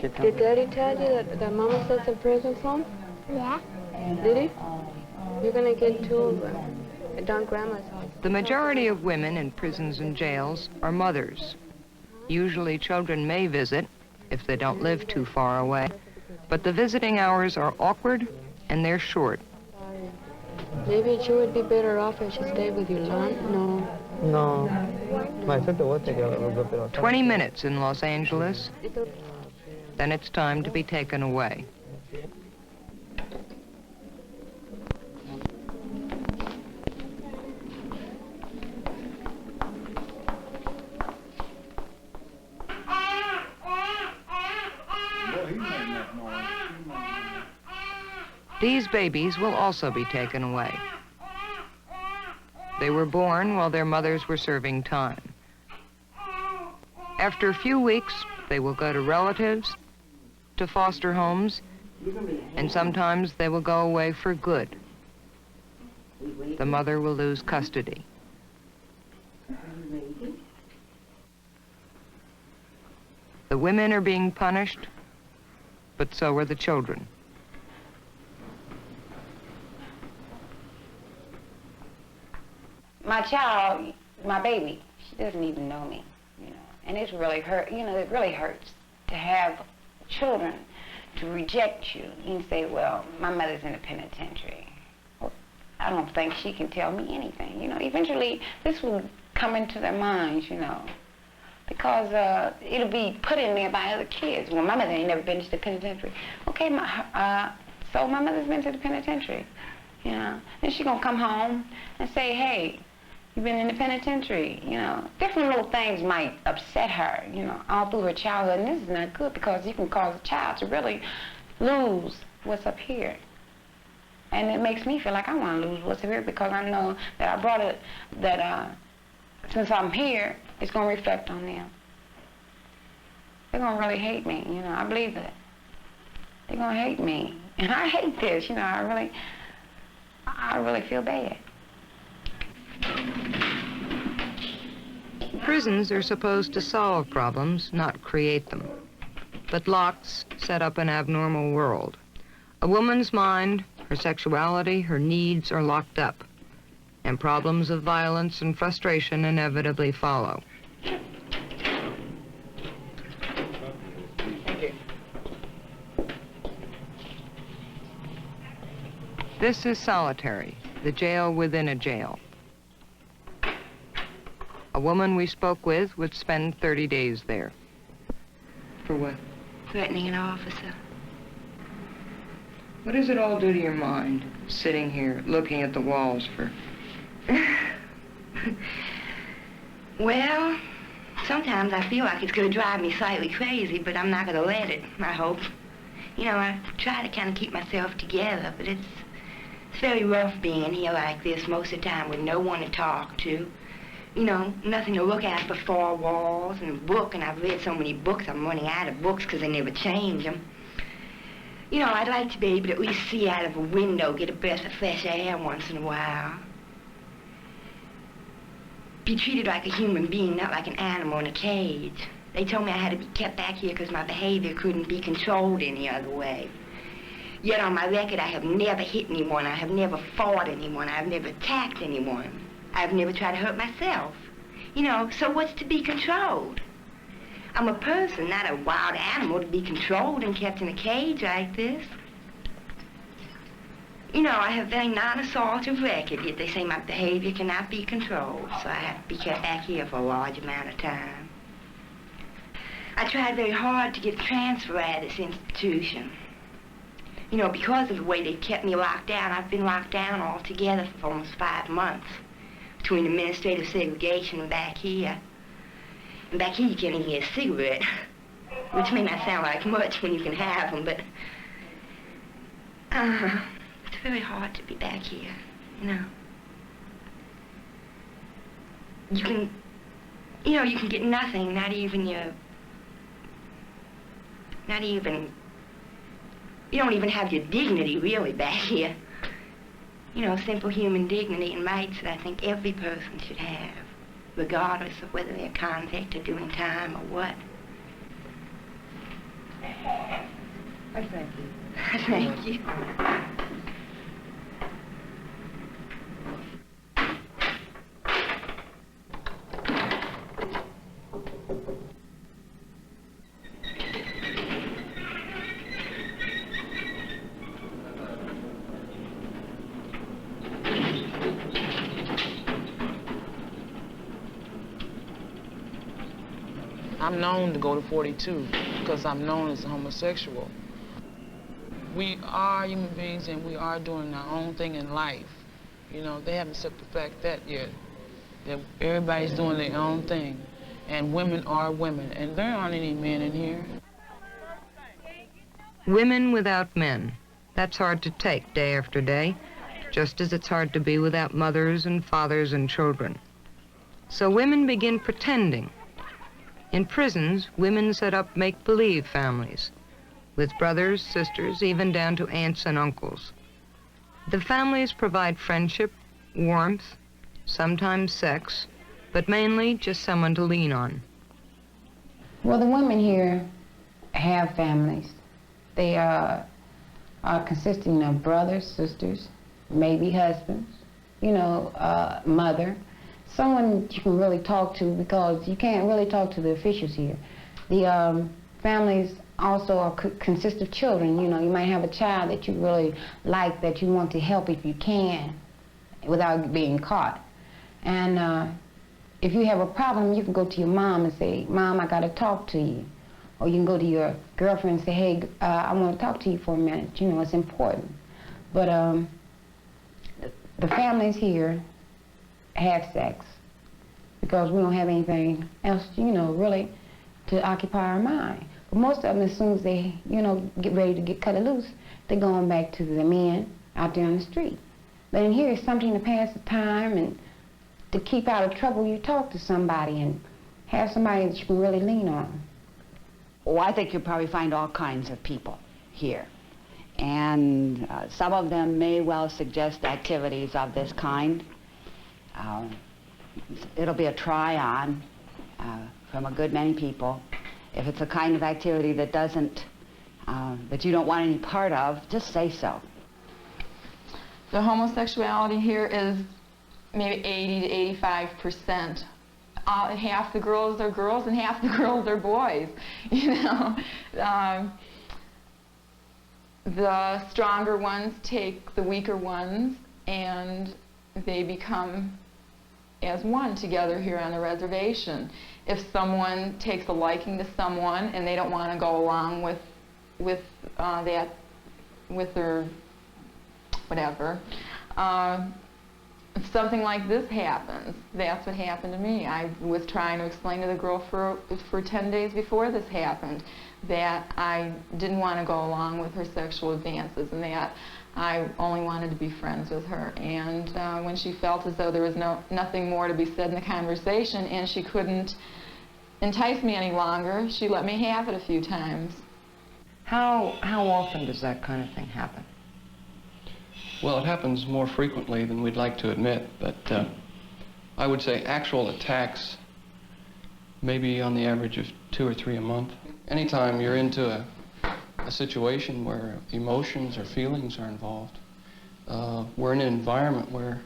Did Daddy tell you that Mama says the prison's home? Yeah. Did he? You're gonna get to down Grandma's house. The majority of women in prisons and jails are mothers. Usually children may visit if they don't live too far away, but the visiting hours are awkward and they're short. Maybe she would be better off if she stayed with you, Lon. No. No. 20 minutes in Los Angeles, then it's time to be taken away. These babies will also be taken away. They were born while their mothers were serving time. After a few weeks, they will go to relatives, to foster homes, and sometimes they will go away for good. The mother will lose custody. The women are being punished, but so are the children. My child, my baby, she doesn't even know me, you know, and it's really hurt, you know, it really hurts to have children to reject you and say, well, my mother's in the penitentiary. Well, I don't think she can tell me anything, you know. Eventually, this will come into their minds, you know, because it'll be put in there by other kids. Well, my mother ain't never been to the penitentiary. Okay, so my mother's been to the penitentiary, you know. Then she's gonna come home and say, hey, you've been in the penitentiary, you know. Different little things might upset her, you know, all through her childhood, and this is not good because you can cause a child to really lose what's up here. And it makes me feel like I want to lose what's up here because I know that I brought it, that since I'm here, it's going to reflect on them. They're going to really hate me, you know, I believe that. They're going to hate me, and I hate this, you know, I really feel bad. Prisons are supposed to solve problems, not create them. But locks set up an abnormal world. A woman's mind, her sexuality, her needs are locked up, and problems of violence and frustration inevitably follow. This is solitary, the jail within a jail. A woman we spoke with would spend 30 days there. For what? Threatening an officer. What does it all do to your mind, sitting here, looking at the walls for... Well, sometimes I feel like it's going to drive me slightly crazy, but I'm not going to let it, I hope. You know, I try to kind of keep myself together, but it's very rough being here like this most of the time with no one to talk to. You know, nothing to look at but four walls and a book, and I've read so many books, I'm running out of books because they never change them. You know, I'd like to be able to at least see out of a window, get a breath of fresh air once in a while. Be treated like a human being, not like an animal in a cage. They told me I had to be kept back here because my behavior couldn't be controlled any other way. Yet on my record, I have never hit anyone, I have never fought anyone, I have never attacked anyone. I've never tried to hurt myself. You know, so what's to be controlled? I'm a person, not a wild animal to be controlled and kept in a cage like this. You know, I have a very non-assaultive record, yet they say my behavior cannot be controlled, so I have to be kept back here for a large amount of time. I tried very hard to get a transfer at this institution. You know, because of the way they kept me locked down, I've been locked down altogether for almost 5 months. Between administrative segregation and back here. And back here you can't even get a cigarette, which may not sound like much when you can have them, but it's very hard to be back here, you know. You can get nothing, you don't even have your dignity really back here. You know, simple human dignity and rights that I think every person should have, regardless of whether they're convict or doing time or what. Thank you. Thank you. I'm known to go to 42 because I'm known as a homosexual. We are human beings and we are doing our own thing in life. You know, they haven't set the fact that yet, that everybody's doing their own thing. And women are women, and there aren't any men in here. Women without men. That's hard to take day after day, just as it's hard to be without mothers and fathers and children. So women begin pretending. In prisons, women set up make-believe families, with brothers, sisters, even down to aunts and uncles. The families provide friendship, warmth, sometimes sex, but mainly just someone to lean on. Well, the women here have families. They are consisting of brothers, sisters, maybe husbands, you know, mother, someone you can really talk to, because you can't really talk to the officials here. The families also consist of children. You know, you might have a child that you really like, that you want to help if you can, without being caught. And if you have a problem, you can go to your mom and say, Mom, I got to talk to you. Or you can go to your girlfriend and say, hey, I want to talk to you for a minute. You know, it's important. But the families here have sex because we don't have anything else, you know, really to occupy our mind. But most of them, as soon as they, you know, get ready to get cut loose, they're going back to the men out there on the street. But in here, it's something to pass the time, and to keep out of trouble, you talk to somebody and have somebody that you can really lean on. Oh, I think you'll probably find all kinds of people here. And some of them may well suggest activities of this kind. It'll be a try-on from a good many people. If it's a kind of activity that that you don't want any part of, just say so. The homosexuality here is maybe 80 to 85%. Half the girls are girls and half the girls are boys, you know. The stronger ones take the weaker ones, and they become as one together here on the reservation. If someone takes a liking to someone and they don't want to go along with their whatever, if something like this happens, that's what happened to me. I was trying to explain to the girl for 10 days before this happened that I didn't want to go along with her sexual advances and that I only wanted to be friends with her. And when she felt as though there was nothing more to be said in the conversation and she couldn't entice me any longer, she let me have it a few times. How often does that kind of thing happen? Well, it happens more frequently than we'd like to admit, but I would say actual attacks maybe on the average of 2 or 3 a month. Anytime you're into a situation where emotions or feelings are involved, we're in an environment where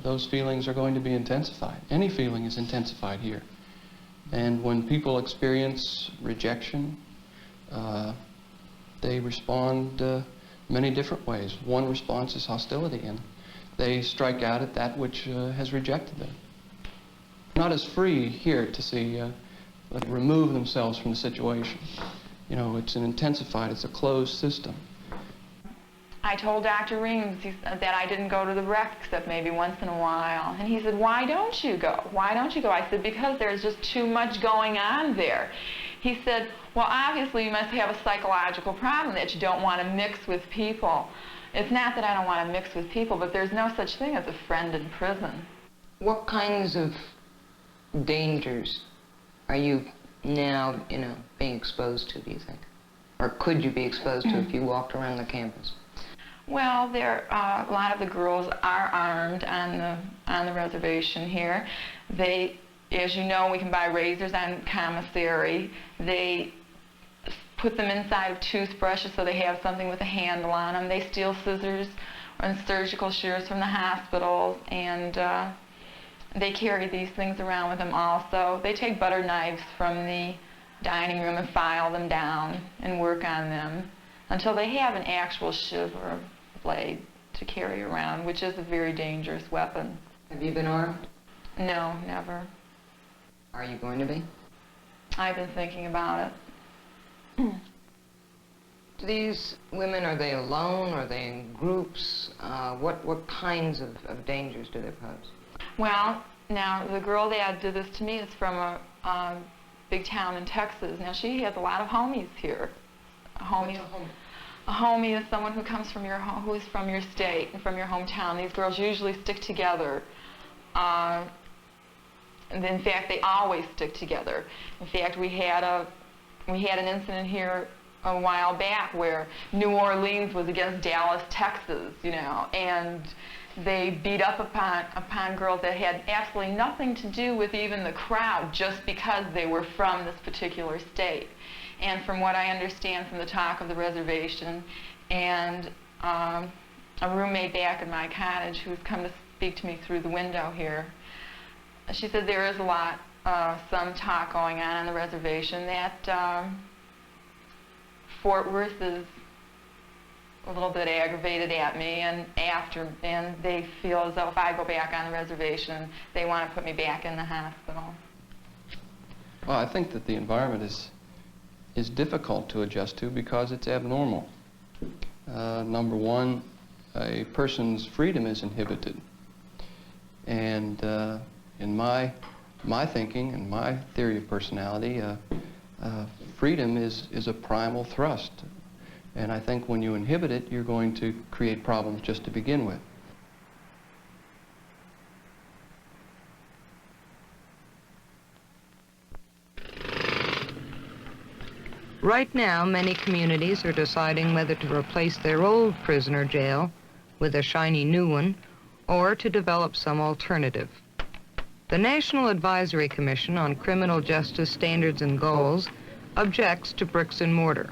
those feelings are going to be intensified. Any feeling is intensified here. And when people experience rejection, they respond many different ways. One response is hostility, and they strike out at that which has rejected them. Not as free here to see remove themselves from the situation. You know, it's an intensified, it's a closed system. I told Dr. Reams that I didn't go to the rec except maybe once in a while. And he said, why don't you go? Why don't you go? I said, because there's just too much going on there. He said, well, obviously you must have a psychological problem that you don't want to mix with people. It's not that I don't want to mix with people, but there's no such thing as a friend in prison. What kinds of dangers are you now, being exposed to, do you think? Or could you be exposed to if you walked around the campus? Well, a lot of the girls are armed on the reservation here. They, as you know, we can buy razors on commissary. They put them inside of toothbrushes so they have something with a handle on them. They steal scissors and surgical shears from the hospitals, and they carry these things around with them also. They take butter knives from the dining room and file them down and work on them until they have an actual shiv or blade to carry around, which is a very dangerous weapon. Have you been armed? No, never. Are you going to be? I've been thinking about it. These women, are they alone? Are they in groups? What kinds of dangers do they pose? Well, now, the girl that did this to me is from a big town in Texas. Now, she has a lot of homies here. A homie is someone who comes from who is from your state and from your hometown. These girls usually stick together. And in fact, they always stick together. In fact, we had an incident here a while back where New Orleans was against Dallas, Texas, you know, and they beat up upon girls that had absolutely nothing to do with even the crowd, just because they were from this particular state. And from what I understand from the talk of the reservation and a roommate back in my cottage who's come to speak to me through the window here, she said there is a lot, some talk going on the reservation that Fort Worth is a little bit aggravated at me, and they feel as though if I go back on the reservation, they want to put me back in the hospital. Well, I think that the environment is difficult to adjust to because it's abnormal. Number one, a person's freedom is inhibited. And in my thinking and my theory of personality, freedom is a primal thrust. And I think when you inhibit it, you're going to create problems just to begin with. Right now, many communities are deciding whether to replace their old prisoner jail with a shiny new one or to develop some alternative. The National Advisory Commission on Criminal Justice Standards and Goals objects to bricks and mortar.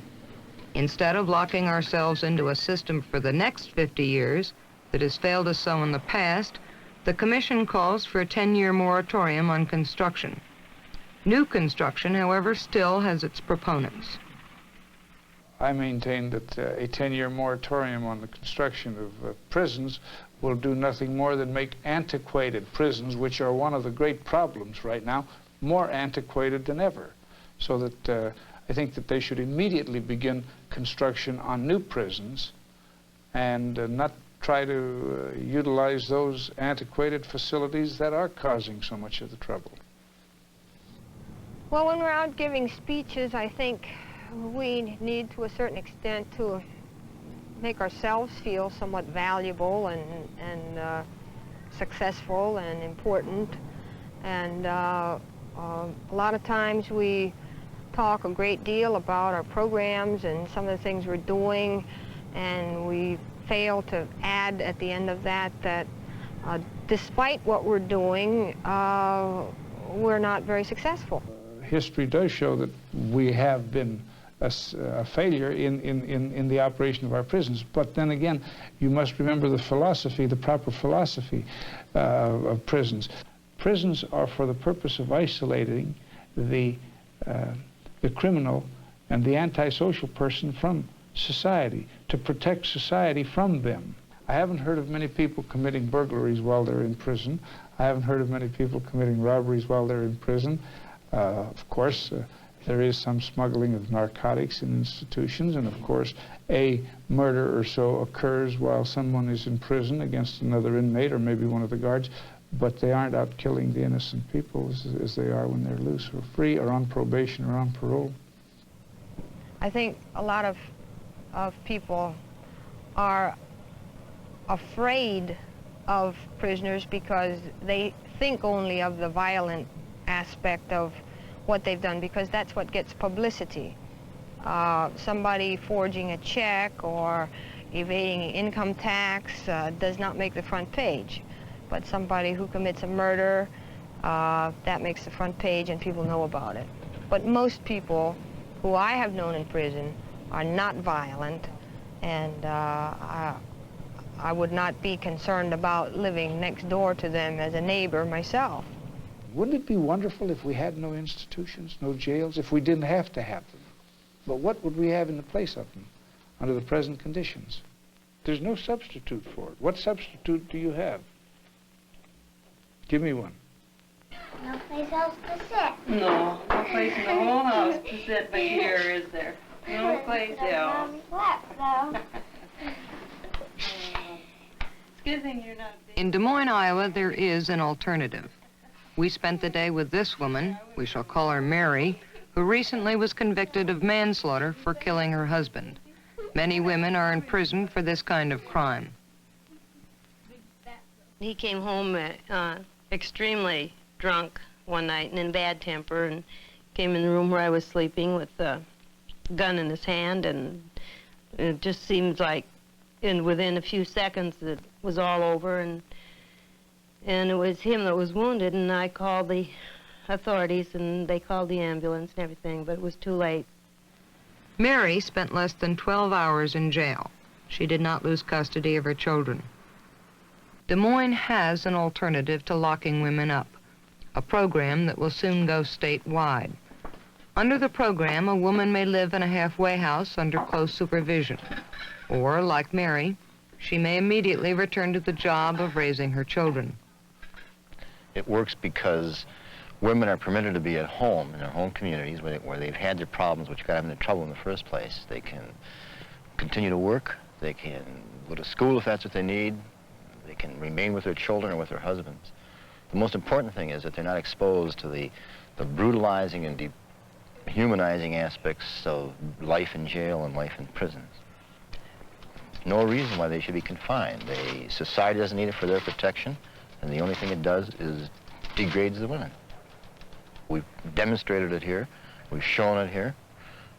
Instead of locking ourselves into a system for the next 50 years that has failed us so in the past, the Commission calls for a 10-year moratorium on construction. New construction, however, still has its proponents. I maintain that a 10-year moratorium on the construction of prisons will do nothing more than make antiquated prisons, which are one of the great problems right now, more antiquated than ever. So that I think that they should immediately begin construction on new prisons and not try to utilize those antiquated facilities that are causing so much of the trouble. Well, when we're out giving speeches, I think we need to a certain extent to make ourselves feel somewhat valuable and successful and important. And a lot of times we talk a great deal about our programs and some of the things we're doing, and we fail to add at the end of that despite what we're doing, we're not very successful. History does show that we have been a failure in the operation of our prisons. But then again, you must remember the philosophy, the proper philosophy of prisons. Prisons are for the purpose of isolating the criminal and the antisocial person from society, to protect society from them. I haven't heard of many people committing burglaries while they're in prison. I haven't heard of many people committing robberies while they're in prison. Of course, there is some smuggling of narcotics in institutions, and of course, a murder or so occurs while someone is in prison against another inmate or maybe one of the guards, but they aren't out killing the innocent people as they are when they're loose or free or on probation or on parole. I think a lot of people are afraid of prisoners because they think only of the violent aspect of what they've done, because that's what gets publicity. Somebody forging a check or evading income tax does not make the front page. But somebody who commits a murder, that makes the front page and people know about it. But most people who I have known in prison are not violent, and I would not be concerned about living next door to them as a neighbor myself. Wouldn't it be wonderful if we had no institutions, no jails, if we didn't have to have them? But what would we have in the place of them under the present conditions? There's no substitute for it. What substitute do you have? Give me one. No place else to sit. No place in the whole house to sit but here, is there? No place else. It's a good thing you're not big. In Des Moines, Iowa, there is an alternative. We spent the day with this woman, we shall call her Mary, who recently was convicted of manslaughter for killing her husband. Many women are in prison for this kind of crime. He came home extremely drunk one night and in bad temper, and came in the room where I was sleeping with a gun in his hand, and it just seems like within a few seconds it was all over, and it was him that was wounded, and I called the authorities, and they called the ambulance and everything, but it was too late. Mary spent less than 12 hours in jail. She did not lose custody of her children. Des Moines has an alternative to locking women up, a program that will soon go statewide. Under the program, a woman may live in a halfway house under close supervision, or, like Mary, she may immediately return to the job of raising her children. It works because women are permitted to be at home, in their home communities, where they've had their problems which got them into trouble in the first place. They can continue to work, they can go to school if that's what they need, they can remain with their children or with their husbands. The most important thing is that they're not exposed to the brutalizing and dehumanizing aspects of life in jail and life in prisons. No reason why they should be confined. Society doesn't need it for their protection, and the only thing it does is degrades the women. We've demonstrated it here, we've shown it here,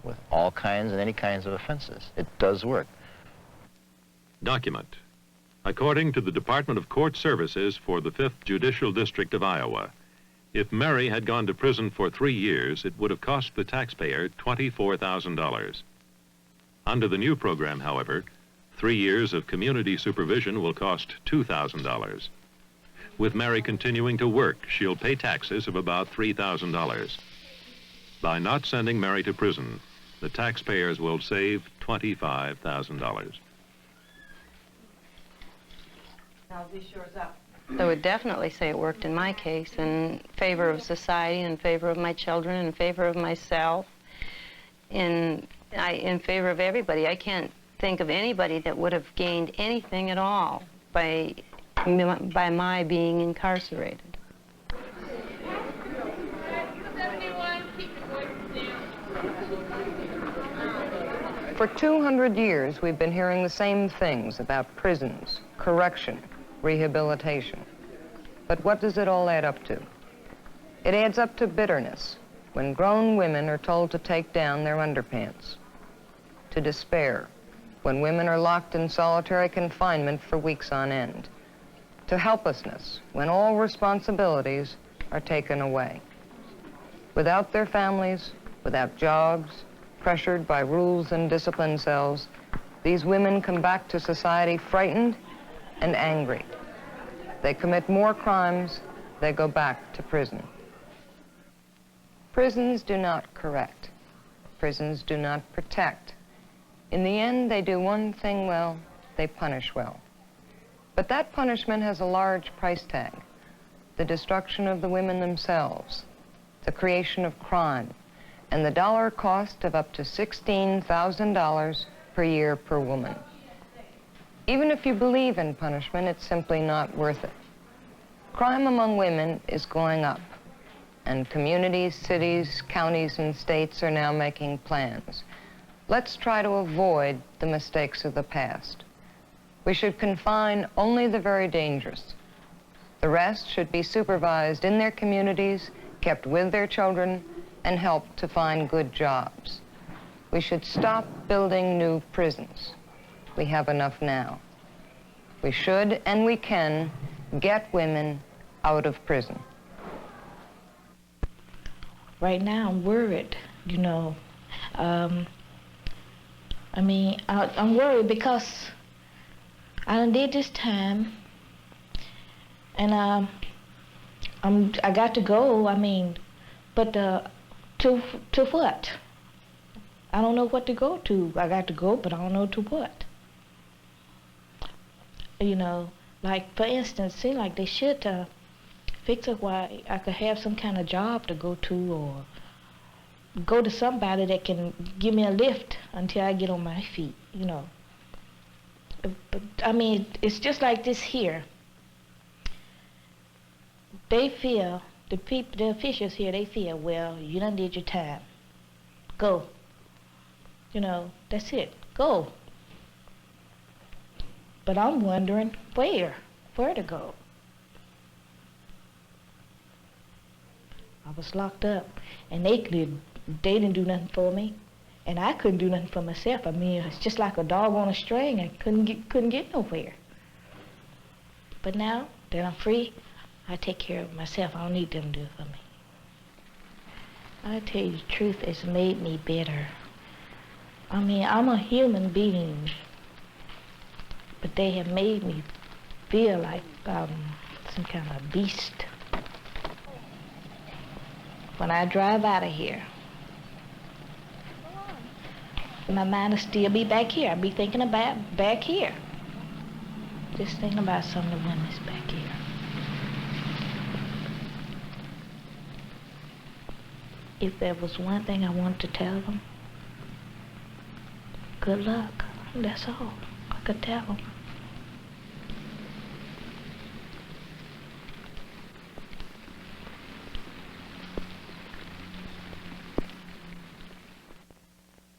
with all kinds and any kinds of offenses. It does work. Document. According to the Department of Court Services for the 5th Judicial District of Iowa, if Mary had gone to prison for 3 years, it would have cost the taxpayer $24,000. Under the new program, however, 3 years of community supervision will cost $2,000. With Mary continuing to work, she'll pay taxes of about $3,000. By not sending Mary to prison, the taxpayers will save $25,000. Now this shows up. I would definitely say it worked in my case, in favor of society, in favor of my children, in favor of myself, in favor of everybody. I can't think of anybody that would have gained anything at all by my being incarcerated. For 200 years, we've been hearing the same things about prisons, correction, rehabilitation. But what does it all add up to? It adds up to bitterness when grown women are told to take down their underpants, to despair when women are locked in solitary confinement for weeks on end, to helplessness when all responsibilities are taken away. Without their families, without jobs, pressured by rules and discipline cells, these women come back to society frightened and angry. They commit more crimes, they go back to prison. Prisons do not correct. Prisons do not protect. In the end, they do one thing well, they punish well. But that punishment has a large price tag: the destruction of the women themselves, the creation of crime, and the dollar cost of up to $16,000 per year per woman. Even if you believe in punishment, it's simply not worth it. Crime among women is going up, and communities, cities, counties, and states are now making plans. Let's try to avoid the mistakes of the past. We should confine only the very dangerous. The rest should be supervised in their communities, kept with their children, and helped to find good jobs. We should stop building new prisons. We have enough now. We should and we can get women out of prison. Right now I'm worried, you know. I mean, I'm worried because I done did this time, and I got to go. I mean, but to what? I don't know what to go to. I got to go, but I don't know to what. You know, like for instance, seem like they should fix it where I could have some kind of job to go to, or go to somebody that can give me a lift until I get on my feet, you know. But I mean, it's just like this here. They feel, the officials here, they feel, well, you done did your time. Go. You know, that's it. Go. But I'm wondering where to go. I was locked up, and they didn't do nothing for me, and I couldn't do nothing for myself. I mean, it's just like a dog on a string. I couldn't get nowhere. But now that I'm free, I take care of myself. I don't need them to do it for me. I tell you the truth, it's made me better. I mean, I'm a human being, but they have made me feel like some kind of beast. When I drive out of here, my mind will still be back here. I'll be thinking about back here. Just thinking about some of the women that's back here. If there was one thing I wanted to tell them, good luck. That's all I could tell them.